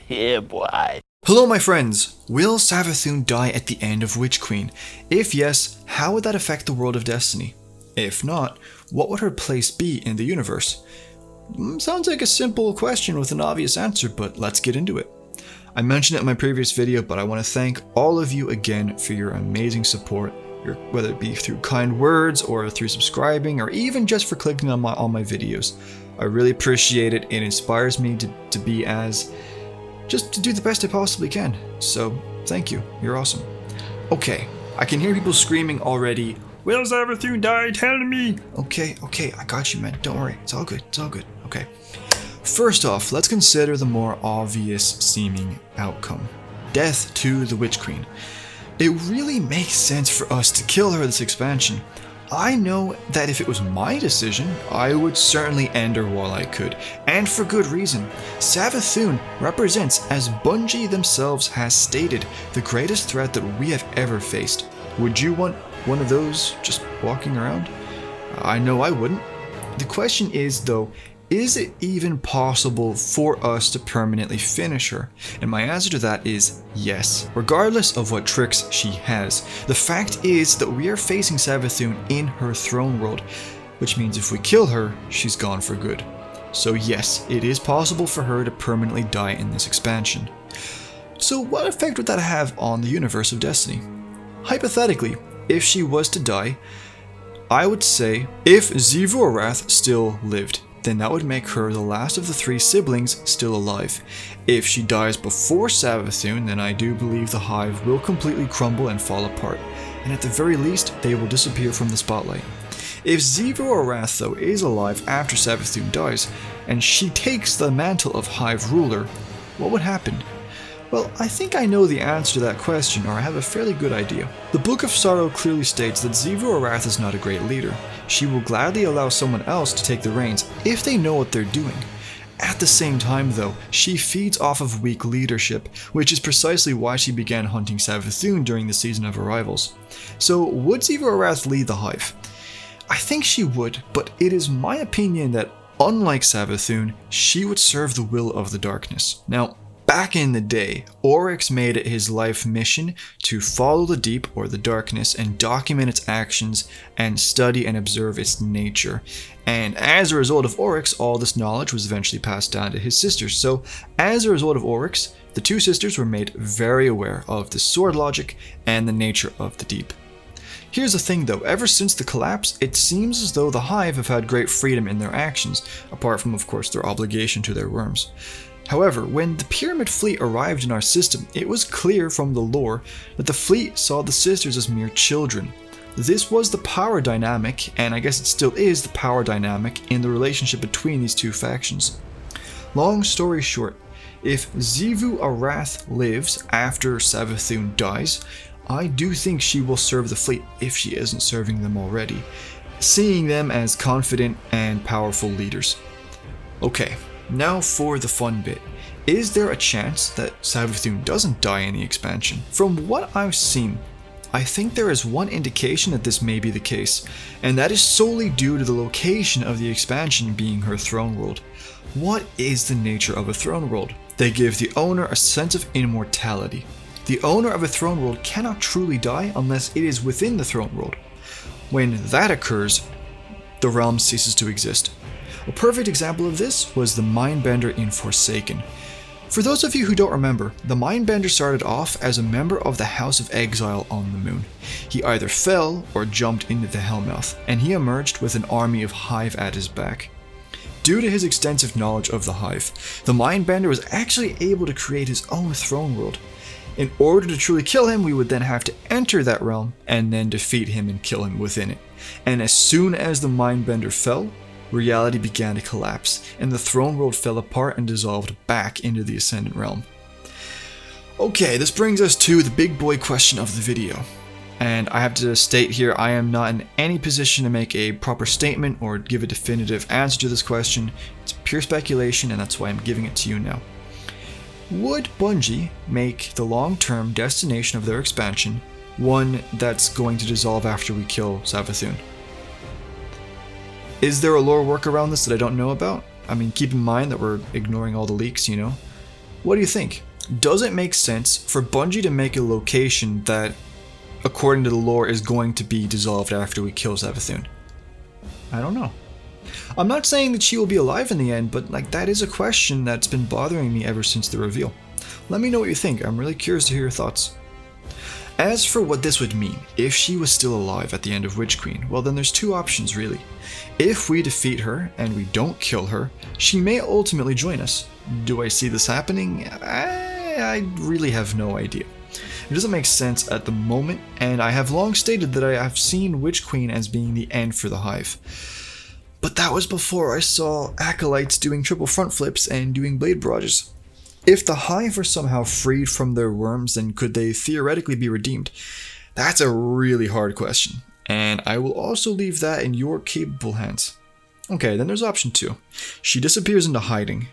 Yeah, boy. Hello my friends! Will Savathûn die at the end of Witch Queen? If yes, how would that affect the world of Destiny? If not, what would her place be in the universe? Sounds like a simple question with an obvious answer, but let's get into it. I mentioned it in my previous video, but I want to thank all of you again for your amazing support, whether it be through kind words or through subscribing or even just for clicking on all my videos. I really appreciate it. It inspires me to be just to do the best I possibly can. So thank you, you're awesome. Okay, I can hear people screaming already, "Will Savathûn die? Tell me!" Okay, I got you, man. Don't worry, it's all good, okay. First off, let's consider the more obvious seeming outcome. Death to the Witch Queen. It really makes sense for us to kill her this expansion. I know that if it was my decision, I would certainly end her while I could, and for good reason. Savathûn represents, as Bungie themselves has stated, the greatest threat that we have ever faced. Would you want one of those just walking around? I know I wouldn't. The question is though, is it even possible for us to permanently finish her? And my answer to that is yes, regardless of what tricks she has. The fact is that we are facing Savathûn in her throne world, which means if we kill her, she's gone for good. So yes, it is possible for her to permanently die in this expansion. So what effect would that have on the universe of Destiny? Hypothetically, if she was to die, I would say if Xivu Arath still lived, then that would make her the last of the three siblings still alive. If she dies before Savathûn, then I do believe the Hive will completely crumble and fall apart, and at the very least, they will disappear from the spotlight. If Xivu Arath though is alive after Savathûn dies, and she takes the mantle of Hive ruler, what would happen? Well, I think I know the answer to that question, or I have a fairly good idea. The Book of Sorrow clearly states that Xivu Arath is not a great leader. She will gladly allow someone else to take the reins if they know what they're doing. At the same time though, she feeds off of weak leadership, which is precisely why she began hunting Savathûn during the Season of Arrivals. So would Xivu Arath lead the Hive? I think she would, but it is my opinion that unlike Savathûn, she would serve the will of the darkness. Now, back in the day, Oryx made it his life mission to follow the deep or the darkness and document its actions and study and observe its nature. And as a result of Oryx, all this knowledge was eventually passed down to his sisters. So as a result of Oryx, the two sisters were made very aware of the sword logic and the nature of the deep. Here's the thing though, ever since the collapse, it seems as though the Hive have had great freedom in their actions, apart from of course their obligation to their worms. However, when the Pyramid Fleet arrived in our system, it was clear from the lore that the fleet saw the sisters as mere children. This was the power dynamic, and I guess it still is the power dynamic in the relationship between these two factions. Long story short, if Xivu Arath lives after Savathûn dies, I do think she will serve the fleet if she isn't serving them already, seeing them as confident and powerful leaders. Okay. Now for the fun bit. Is there a chance that Savathûn doesn't die in the expansion? From what I've seen, I think there is one indication that this may be the case, and that is solely due to the location of the expansion being her throne world. What is the nature of a throne world? They give the owner a sense of immortality. The owner of a throne world cannot truly die unless it is within the throne world. When that occurs, the realm ceases to exist. A perfect example of this was the Mindbender in Forsaken. For those of you who don't remember, the Mindbender started off as a member of the House of Exile on the moon. He either fell or jumped into the Hellmouth, and he emerged with an army of Hive at his back. Due to his extensive knowledge of the Hive, the Mindbender was actually able to create his own throne world. In order to truly kill him, we would then have to enter that realm and then defeat him and kill him within it. And as soon as the Mindbender fell, reality began to collapse, and the throne world fell apart and dissolved back into the Ascendant Realm. Okay, this brings us to the big boy question of the video. And I have to state here, I am not in any position to make a proper statement or give a definitive answer to this question. It's pure speculation, and that's why I'm giving it to you now. Would Bungie make the long-term destination of their expansion one that's going to dissolve after we kill Savathûn? Is there a lore work around this that I don't know about? I mean, keep in mind that we're ignoring all the leaks, you know? What do you think? Does it make sense for Bungie to make a location that, according to the lore, is going to be dissolved after we kill Savathûn? I don't know. I'm not saying that she will be alive in the end, but like that is a question that's been bothering me ever since the reveal. Let me know what you think. I'm really curious to hear your thoughts. As for what this would mean, if she was still alive at the end of Witch Queen, well then there's two options really. If we defeat her and we don't kill her, she may ultimately join us. Do I see this happening? I really have no idea. It doesn't make sense at the moment, and I have long stated that I have seen Witch Queen as being the end for the Hive. But that was before I saw Acolytes doing triple front flips and doing blade barrages. If the Hive are somehow freed from their worms, then could they theoretically be redeemed? That's a really hard question, and I will also leave that in your capable hands. Okay, then there's option 2. She disappears into hiding.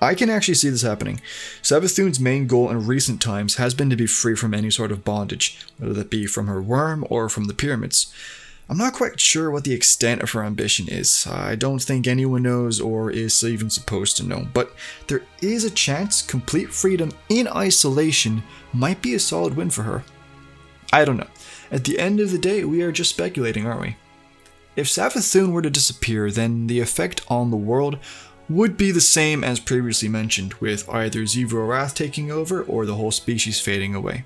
I can actually see this happening. Savathûn's main goal in recent times has been to be free from any sort of bondage, whether that be from her worm or from the pyramids. I'm not quite sure what the extent of her ambition is. I don't think anyone knows or is even supposed to know, but there is a chance complete freedom in isolation might be a solid win for her. I don't know. At the end of the day, we are just speculating, aren't we? If Savathûn were to disappear, then the effect on the world would be the same as previously mentioned, with either Zevro Wrath taking over or the whole species fading away.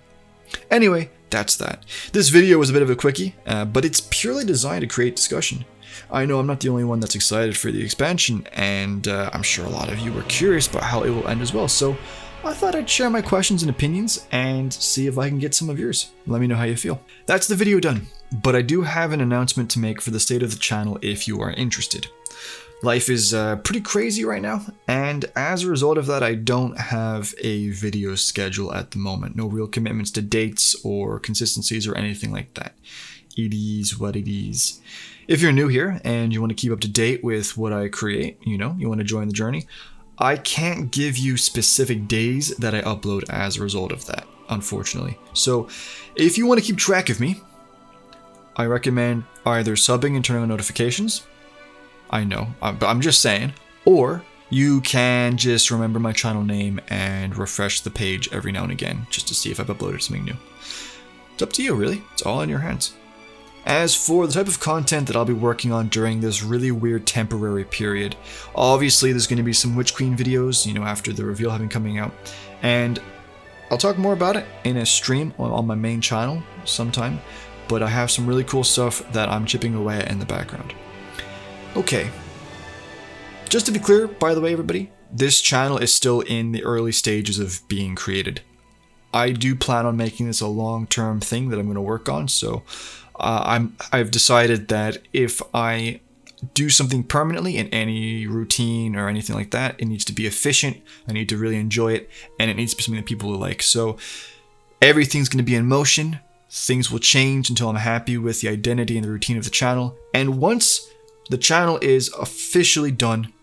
Anyway, that's that. This video was a bit of a quickie, but it's purely designed to create discussion. I know I'm not the only one that's excited for the expansion, and I'm sure a lot of you are curious about how it will end as well, so I thought I'd share my questions and opinions and see if I can get some of yours. Let me know how you feel. That's the video done, but I do have an announcement to make for the state of the channel if you are interested. Life is pretty crazy right now, and as a result of that, I don't have a video schedule at the moment. No real commitments to dates or consistencies or anything like that. It is what it is. If you're new here and you want to keep up to date with what I create, you want to join the journey, I can't give you specific days that I upload as a result of that, unfortunately. So if you want to keep track of me, I recommend either subbing and turning on notifications. I know, but I'm just saying. Or you can just remember my channel name and refresh the page every now and again just to see if I've uploaded something new. It's up to you, really. It's all in your hands. As for the type of content that I'll be working on during this really weird temporary period, obviously there's going to be some Witch Queen videos, after the reveal having coming out. And I'll talk more about it in a stream on my main channel sometime. But I have some really cool stuff that I'm chipping away at in the background. Okay, just to be clear, by the way, everybody, this channel is still in the early stages of being created. I do plan on making this a long-term thing that I'm going to work on, so I've decided that if I do something permanently in any routine or anything like that, it needs to be efficient, I need to really enjoy it, and it needs to be something that people will like. So everything's going to be in motion, things will change until I'm happy with the identity and the routine of the channel, and once the channel is officially done,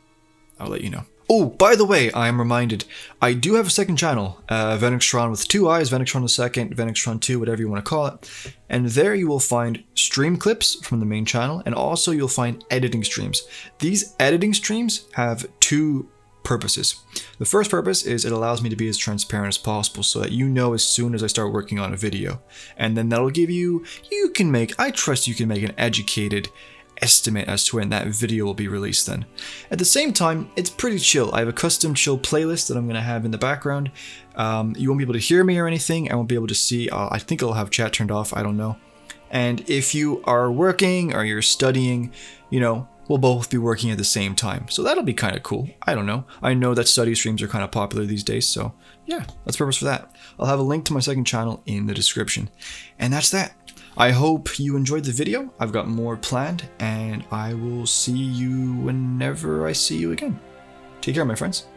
I'll let you know. Oh, by the way, I am reminded, I do have a second channel, Venextron with 2 eyes, Venextron the second, Venextron 2, whatever you want to call it. And there you will find stream clips from the main channel, and also you'll find editing streams. These editing streams have 2 purposes. The first purpose is it allows me to be as transparent as possible so that you know as soon as I start working on a video. And then that'll give I trust you can make an educated estimate as to when that video will be released then. At the same time, it's pretty chill. I have a custom chill playlist that I'm going to have in the background. You won't be able to hear me or anything. I won't be able to see. I think I'll have chat turned off. I don't know. And if you are working or you're studying, we'll both be working at the same time. So that'll be kind of cool. I don't know. I know that study streams are kind of popular these days. So yeah, that's the purpose for that. I'll have a link to my second channel in the description. And that's that. I hope you enjoyed the video. I've got more planned, and I will see you whenever I see you again. Take care, my friends.